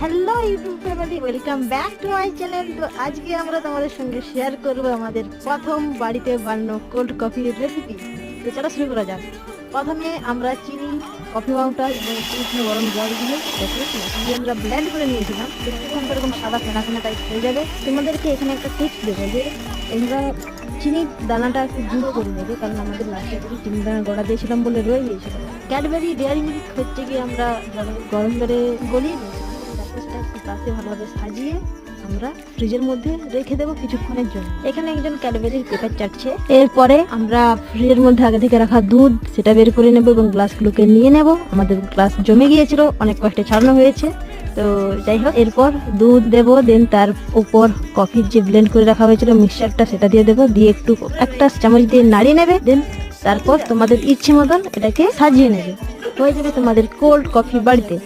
Hello YouTube family, welcome back to my channel. তো আজকে আমরা তোমাদের সঙ্গে শেয়ার করব আমাদের প্রথম বাড়িতে বানানো কোল্ড কফির রেসিপি। তো চলো শুরু করা যাক। প্রথমে আমরা চিনি, কফি পাউডার এবং উষ্ণ গরম জল দিয়ে আমরা ব্লেন্ড করে নিয়েছিলাম। দেখতে এরকম সাদা ফেনা ফেনা টাইপ হয়ে যাবে। তোমাদেরকে এখানে একটা টিপস দেবো যে আমরা চিনির দানাটা একটু গুঁড়ো করে নেবে, কারণ আমাদের লাস্টে চিনি দানা গড়া দিয়েছিলাম বলে রয়ে গিয়েছিল। ক্যাডবেরি ডেয়ারি মিল্ক হচ্ছে কি আমরা গরম করে গলিয়ে গ্লাসে ভালোভাবে সাজিয়ে আমরা ফ্রিজের মধ্যে রেখে দেবো কিছুক্ষণের জন্য। এখানে একজন ক্যাডবেরির পেপার চাটছে। এরপরে আমরা ফ্রিজের মধ্যে আগে থেকে রাখা দুধ সেটা বের করে নেবো এবং গ্লাসগুলোকে নিয়ে নেব। আমাদের গ্লাস জমে গিয়েছিল, অনেক কষ্টে ছাড়ানো হয়েছে। তো যাই হোক, এরপর দুধ দেবো, দেন তার উপর কফির যে ব্লেন্ড করে রাখা হয়েছিল মিক্সচারটা সেটা দিয়ে দেবো, দিয়ে একটু একটা চামচ দিয়ে নাড়িয়ে নেবে। দেন তারপর তোমাদের ইচ্ছে মতন এটাকে সাজিয়ে নেবে। হয়ে যাবে তোমাদের কোল্ড কফি বাড়িতে।